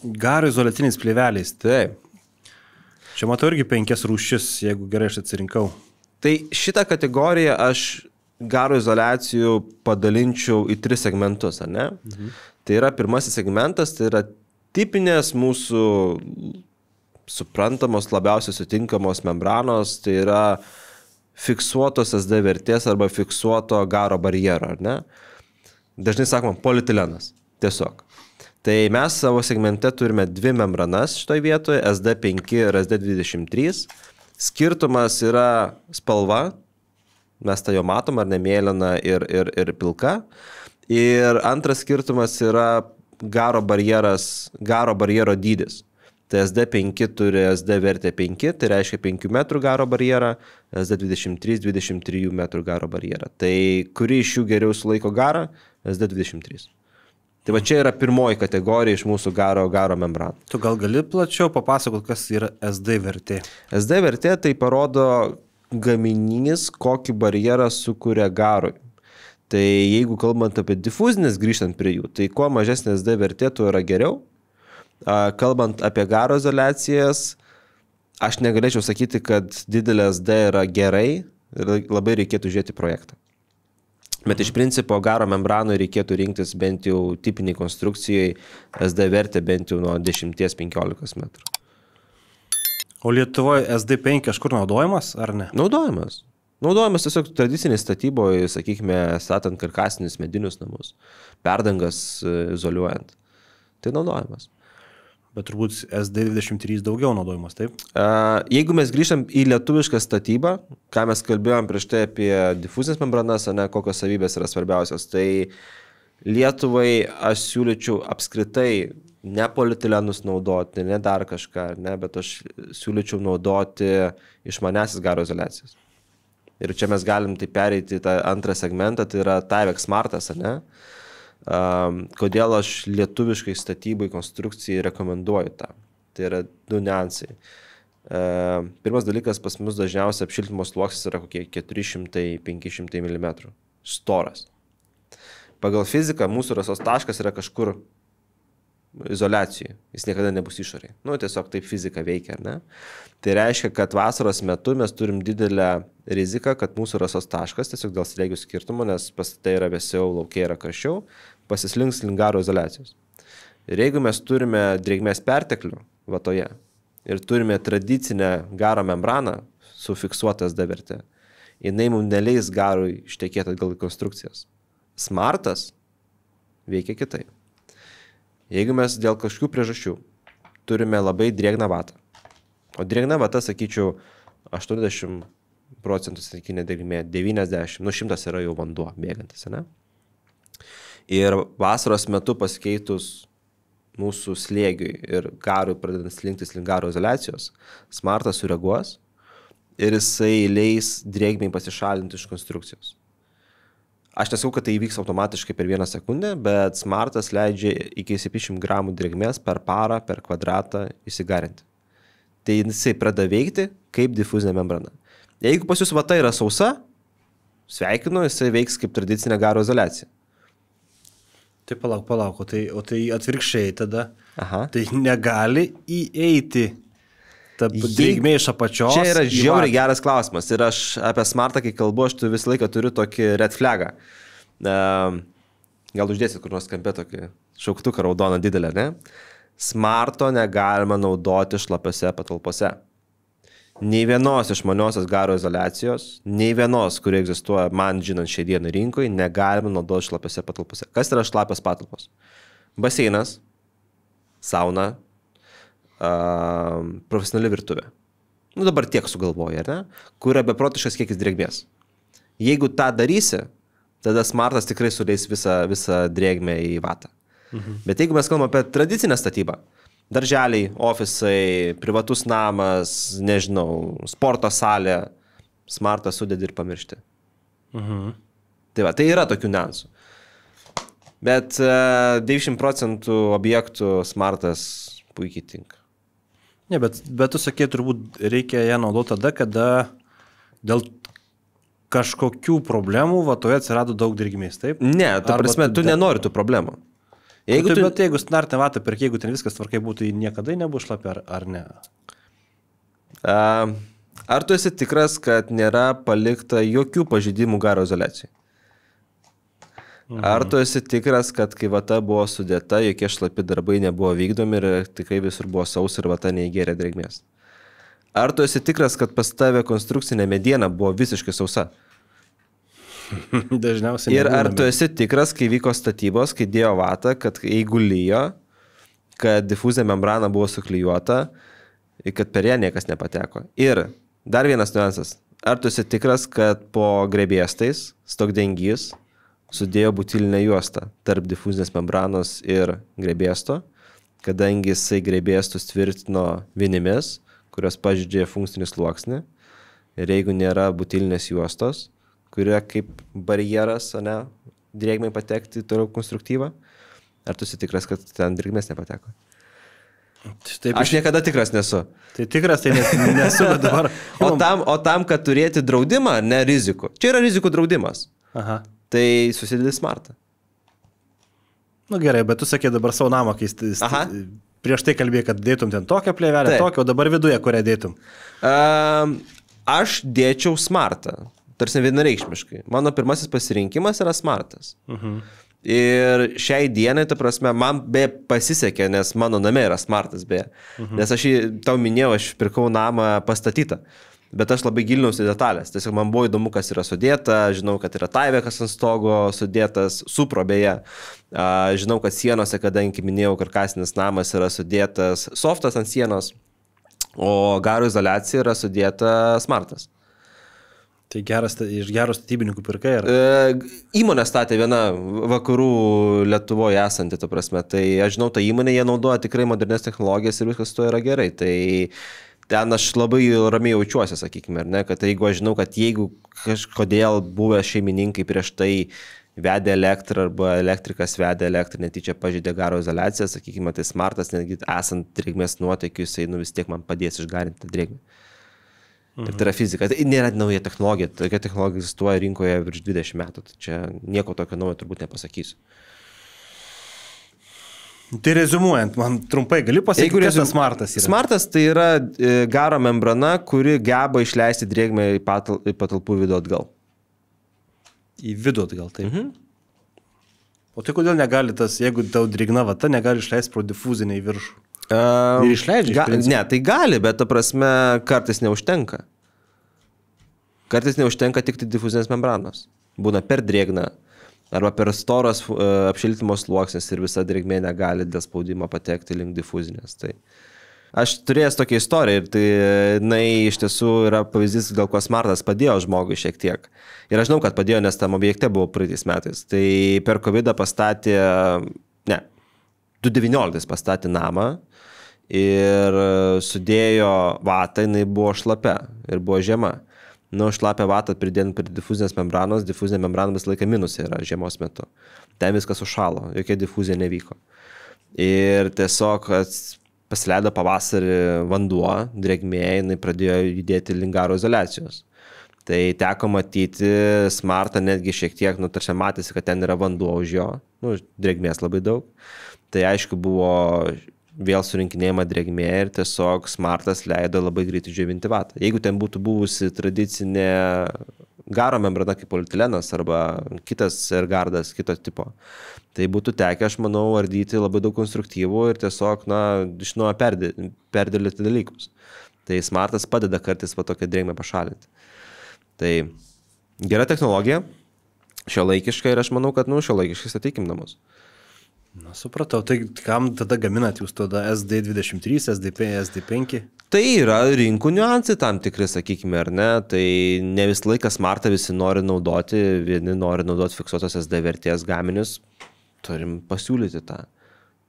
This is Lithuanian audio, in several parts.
Garo izoliaciniais plėveliais. Taip. Čia matau irgi 5 rūšis, jeigu gerai aš atsirinkau. Tai šitą kategoriją aš garo izoliacijų padalinčiau į 3 segmentus, ar ne? Tai yra pirmasis segmentas, tai yra tipinės mūsų suprantamos, labiausiai sutinkamos membranos, tai yra fiksuotos SD vertės arba fiksuoto garo barjero, ar ne? Dažnai sakoma polietilenas, tiesiog. Tai mes savo segmente turime 2 membranas šitoj vietoje, SD5 ir SD23. Skirtumas yra spalva, mes tą jau matom, ar ne, mėlyna ir pilka. Ir antras skirtumas yra garo barjero dydis. Tai SD5 turi SD vertę 5, tai reiškia 5 metrų garo barjerą, SD23 23 metrų garo barjerą. Tai kuri iš jų geriau sulaiko garą? SD23. Tai va čia yra pirmoji kategorija iš mūsų garo membranų. Tu gal gali plačiau papasakoti, kas yra SD vertė? SD vertė tai parodo gaminys, kokį barjerą sukuria garui. Tai jeigu kalbant apie difuzinės, grįžtant prie jų, tai kuo mažesnė SD vertė, tuo yra geriau. Kalbant apie garo izoliacijas, aš negalėčiau sakyti, kad didelė SD yra gerai ir labai reikėtų žiūrėti projektą. Bet iš principo garo membranui reikėtų rinktis bent jau tipiniai konstrukcijai SD vertę bent jau nuo 10-15 metrų. O Lietuvoje SD5 kažkur naudojamas, ar ne? Naudojamas. Naudojamas tiesiog tradiciniai statyboje, sakykime, statant karkasinius medinius namus, perdangas izoliuojant. Tai naudojamas. Bet turbūt SD23 daugiau naudojimas, taip? Jeigu mes grįžtam į lietuvišką statybą, ką mes kalbėjom prieš tai apie difuzinės membranas, ne, kokios savybės yra svarbiausios, tai Lietuvai aš siūlyčiau apskritai ne polietilenus naudoti, ne dar kažką, ne, bet aš siūlyčiau naudoti išmanesis garo izoliacijas. Ir čia mes galim tai pereiti į tą antrą segmentą, tai yra Tyvek Smartas, ne? Kodėl aš lietuviškai statybai konstrukcijai rekomenduoju tą. Tai yra 2 niuansai. Pirmas dalykas, pas mus dažniausiai apšiltimo sluoksnis yra kokie 400-500 mm. Storas. Pagal fiziką mūsų rasos taškas yra kažkur izoliacijai. Jis niekada nebus išorėje. Nu, tiesiog taip fizika veikia, ar ne? Tai reiškia, kad vasaros metu mes turim didelę riziką, kad mūsų rasos taškas, tiesiog dėl slėgių skirtumo, nes pastatai yra vėsiau, laukia yra karščiau, pasislinks link garo izoliacijos. Ir jeigu mes turime drėgmės perteklių vatoje ir turime tradicinę garo membraną su fiksuota SD vertė, jinai mums neleis garui ištekėti atgal į konstrukcijas. Smartas veikia kitaip. Jeigu mes dėl kažkokių priežasčių turime labai drėgną vatą, o drėgna vata, sakyčiau, 80%, sakykinė drėgmė, 90%, 100 yra jau vanduo bėgantis, ne? Ir vasaros metu pasikeitus mūsų slėgiui ir garui pradedant slinktis link garo izoliacijos, Smartas sureaguos ir jisai leis drėgmei pasišalinti iš konstrukcijos. Aš nesakau, kad tai įvyks automatiškai per 1 sekundę, bet Smartas leidžia iki 700 gramų drėgmės per parą, per kvadratą įsigarinti. Tai jisai pradeda veikti kaip difuzinė membrana. Jeigu pas jūs vata yra sausa, sveikinu, jisai veiks kaip tradicinė garo izoliacija. Tai palauk, o tai atvirkščiai tada. Aha. Tai negali įeiti ta drėgmė iš apačios. Čia yra žiauriai geras klausimas. Ir aš apie Smartą, kai kalbu, aš visą laiką turiu tokį red flagą. Gal uždėsit kur nors kampe tokį šauktuką raudoną didelę, ne? Smarto negalima naudoti šlapiose patalpose. Nei vienos išmaniosios garo izoliacijos, nei vienos, kuri egzistuoja man žinant šiai dienai rinkoje, negalima naudoti šlapiose patalpose. Kas yra šlapios patalpos? Baseinas, sauna, profesionali virtuvė. Nu dabar tiek sugalvoja, ne? Kur yra beprotiškas kiekis drėgmės. Jeigu tą darysi, tada Smartas tikrai suleis visą drėgmę į vatą. Bet jeigu mes kalbame apie tradicinę statybą, darželiai, ofisai, privatus namas, nežinau, sporto salė, Smartą sudedi ir pamiršti. Tai va, tai yra tokių niuansų. Bet 90% objektų Smartas puikiai tinka. Ne, bet tu sakė, turbūt reikia ją naudoti tada, kada dėl kažkokių problemų vatoje atsirado daug drėgmės, taip? Ne, ta prasme, tu nenori tų problemų. Jeigu standartinę vatą perki, jeigu ten viskas tvarkai būtų, tai niekada nebus šlapia, ar ne? Ar tu esi tikras, kad nėra palikta jokių pažeidimų garo izoliacijai? Ar tu esi tikras, kad kai vata buvo sudėta, jokie šlapi darbai nebuvo vykdomi ir tikrai visur buvo saus ir vata neįgėrė drėgmės? Ar tu esi tikras, kad pas tave konstrukcinė mediena buvo visiškai sausa? Dažniausiai. Ir ar tu esi tikras, kai vyko statybos, kai dėjo vatą, kad jeigu lyjo, kad difuzinė membrana buvo suklijuota, kad per ją niekas nepateko? Ir dar vienas niuansas. Ar tu esi tikras, kad po grebėstais stogdengys sudėjo butilinę juostą tarp difuzinės membranos ir grebėsto, kadangi jisai grebėstus tvirtino vienimis, kurios pažydžia funkcinį sluoksnį. Ir jeigu nėra butilinės juostos, kurie kaip barjeras, ne, drėgmai patekti toliau konstruktyvą, ar tu esi tikras, kad ten drėgmės nepateko? Taip, Aš niekada tikras nesu. Tai tikras, tai nesu, bet dabar. O tam, kad turėti draudimą, ne rizikų. Čia yra rizikų draudimas. Aha. Tai susidedi smartą. Nu gerai, bet tu sakė dabar savo namą, kai prieš tai kalbėjai, kad dėtum ten tokią plėvelę, tokią, o dabar viduje kurią dėtum? Aš dėčiau smartą, tarsi vienareikšmiškai. Mano pirmasis pasirinkimas yra smartas. Ir šiai dienai, ta prasme, man beje pasisekė, nes mano name yra smartas beje. Nes aš tau minėjau, aš pirkau namą pastatytą. Bet aš labai gilinausi detalės. Tiesiog man buvo įdomu, kas yra sudėta. Žinau, kad yra taivekas ant stogo sudėtas, supro beje. Žinau, kad sienose, kadangi minėjau, karkasinis namas yra sudėtas softas ant sienos, o garo izoliacija yra sudėta smartas. Tai iš gerų statybininkų pirkai? Įmonė statė viena vakarų Lietuvoje esanti, ta prasme. Tai aš žinau, ta įmonė, jie naudoja tikrai modernes technologijas ir viskas to yra gerai. Tai ten aš labai ramiai jaučiuosi, sakykime, ar ne, kad jeigu aš žinau, kad jeigu kažkodėl buvę šeimininkai prieš tai vedė elektrą arba elektrikas vedė elektrą, netyčia pažeidė garo izoliaciją, sakykime, tai smartas, netgi esant drėgmės nuotėkiui, jisai vis tiek man padės išgarinti drėgmę. Ir tai yra fizika. Tai nėra nauja technologija, tokia technologija egzistuoja rinkoje virš 20 metų, tai čia nieko tokio naujo turbūt nepasakysiu. Tai rezumuojant, man trumpai gali pasakyti, kas tas smartas yra? Smartas tai yra garo membrana, kuri geba išleisti drėgmę į patalpų vidų atgal. Į vidų atgal, taip. O tai kodėl negali tas, jeigu tau drėgna vata, negali išleisti pro difuzinę į viršų? Ir išleidžia? Ne, tai gali, bet ta prasme kartais neužtenka. Kartais neužtenka tik tai difuzinės membranos. Būna per drėgna. Arba per storas apšiltimo sluoksnis ir visa drėgmė negali dėl spaudimo patekti link difuzinės. Tai aš turėjęs tokią istoriją ir tai iš tiesų yra pavyzdys, dėl ko smartas padėjo žmogui šiek tiek. Ir aš žinau, kad padėjo, nes tam objekte buvo praeitais metais. Tai per COVID pastatė, 2019 pastatė namą ir sudėjo vatą, jinai buvo šlapia ir buvo žema. Šlapę vatą pridėant prie difuzinės membranos, difuzinė membrana visą laiką minusai yra žiemos metu. Ten viskas užšalo, jokia difuzija nevyko. Ir tiesiog pasileido pavasarį vanduo, drėgmė, jinai pradėjo judėti link garo izoliacijos. Tai teko matyti smartą netgi šiek tiek, tarsi matėsi, kad ten yra vanduo už jo, drėgmės labai daug. Tai aišku buvo vėl surinkinėjama drėgmė ir tiesiog smartas leido labai greitai džiovinti vatą. Jeigu ten būtų buvusi tradicinė garo membrana kaip polietilenas arba kitas ergardas, kito tipo, tai būtų tekę, aš manau, ardyti labai daug konstruktyvų ir tiesiog, iš naujo perdėlėti dalykus. Tai smartas padeda kartais tokią drėgmę pašalinti. Tai gera technologija, šiuolaikiška ir aš manau, kad šiuolaikiškai statykim namus. Supratau, tai kam tada gaminat jūs tada SD23, SD5? Tai yra rinkų niuansai tam tikri, sakykime, ar ne, tai ne visą laiką smartą visi nori naudoti, vieni nori naudoti fiksuotos SD vertės gaminius, turim pasiūlyti tą,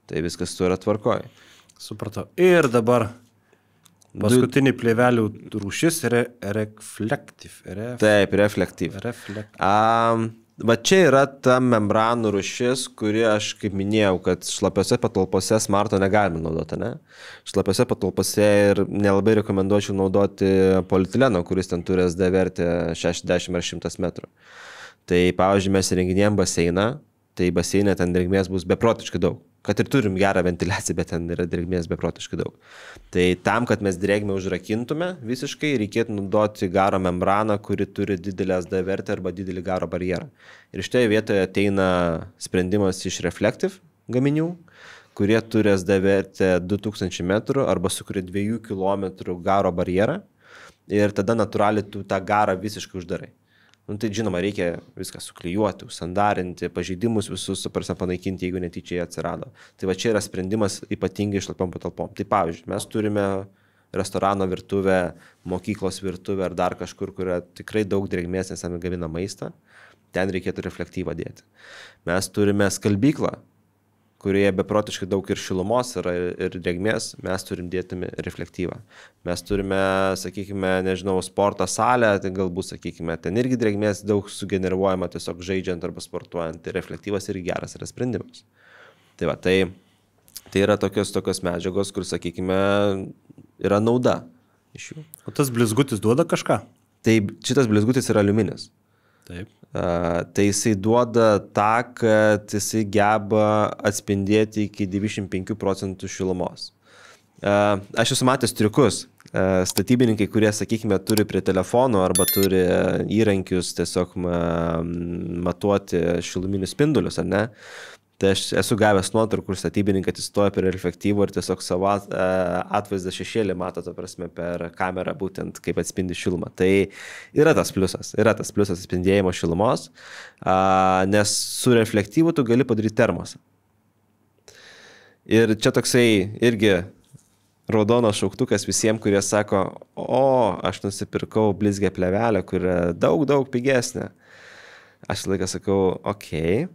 tai viskas tu yra tvarkoj. Supratau, ir dabar paskutinį plėvelių rūšis yra reflektyv. Taip, reflektyv. Va čia yra ta membranų rūšis, kuri aš kaip minėjau, kad šlapiose patalpose smarto negalime naudoti, ne? Šlapiose patalpose ir nelabai rekomenduočiau naudoti polietileno, kuris ten turi SD vertę 60 ar 100 metrų. Tai pavyzdžiui, mes įrenginėjom baseiną, tai baseinė ten drėgmės bus beprotiškai daug. Kad ir turim gerą ventiliaciją, bet ten yra drėgmės beprotiškai daug. Tai tam, kad mes drėgmę užrakintume visiškai, reikėtų naudoti garo membraną, kuri turi didelę SD vertę arba didelį garo barjerą. Ir šitoje vietoje ateina sprendimas iš Reflective gaminių, kurie turi SD vertę 2000 metrų arba sukuria 2 km garo barjerą ir tada natūraliai tu tą garą visiškai uždarai. Nu, tai žinoma, reikia viską suklijuoti, sandarinti, pažeidimus visus, panaikinti, jeigu netyčiai atsirado. Tai va čia yra sprendimas ypatingai šlapiom patalpom. Tai pavyzdžiui, mes turime restorano virtuvę, mokyklos virtuvę ar dar kažkur, kur tikrai daug drėgmės, nes gamina maistą, ten reikėtų reflektyvą dėti. Mes turime skalbyklą, kurioje beprotiškai daug ir šilumos yra ir drėgmės, mes turim dėti reflektyvą. Mes turime, sakykime, nežinau, sporto salę, tai galbūt, sakykime, ten irgi drėgmės daug sugeneruojama tiesiog žaidžiant arba sportuojant, tai reflektyvas irgi geras yra sprendimas. Tai va, tai yra tokios medžiagos, kur, sakykime, yra nauda iš jų. O tas blizgutis duoda kažką? Tai šitas blizgutis yra aliuminis. Taip. Tai jisai duoda tą, kad jisai geba atspindėti iki 95% šilumos. Aš esu matęs triukus. Statybininkai, kurie, sakykime, turi prie telefono arba turi įrankius tiesiog matuoti šiluminius spindulius, ar ne? Tai aš esu gavęs nuotraukų, kur statybininkai atsistoja prie reflektyvų ir tiesiog savo atvaizdą šešėlį mato, ta prasme, per kamerą būtent kaip atspindi šilumą. Tai yra tas pliusas atspindėjimo šilumos, nes su reflektyvu tu gali padaryti termosą. Ir čia toksai irgi raudonas šauktukas visiems, kurie sako, aš nusipirkau blizgę plėvelę, kur yra daug pigesnė. Aš laiką sakau, okei.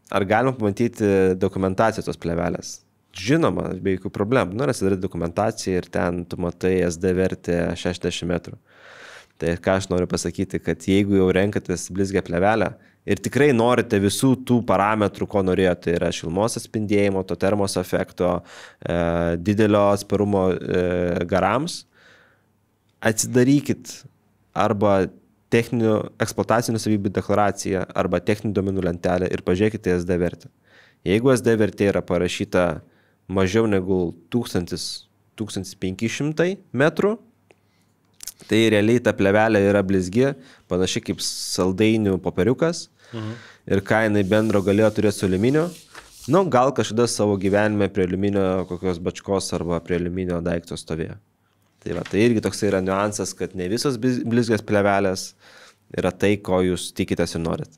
Ar galima pamatyti dokumentaciją tos plėvelės? Žinoma, be jokių problemų. Nori atsidaryti dokumentaciją ir ten tu matai SD vertę 60 metrų. Tai ką aš noriu pasakyti, kad jeigu jau renkatės blizgę plėvelę ir tikrai norite visų tų parametrų, ko norėjote, tai yra šilumos atspindėjimo, to termos efekto, didelio atsparumo garams, atsidarykit arba techninių eksploatacinių savybių deklaraciją arba techninių duomenų lentelę ir pažiūrėkite SD vertę. Jeigu SD vertė yra parašyta mažiau negu 1500 metrų, tai realiai ta plėvelė yra blizgi, panašiai kaip saldainių popieriukas ir ką jinai bendro galėjo turėti su aliuminio. Nu, gal kažkada savo gyvenime prie aliuminio kokios bačkos arba prie aliuminio daikto stovėjo. Tai va, tai irgi toks yra niuansas, kad ne visos blizgios plėvelės yra tai, ko jūs tikitės ir norit.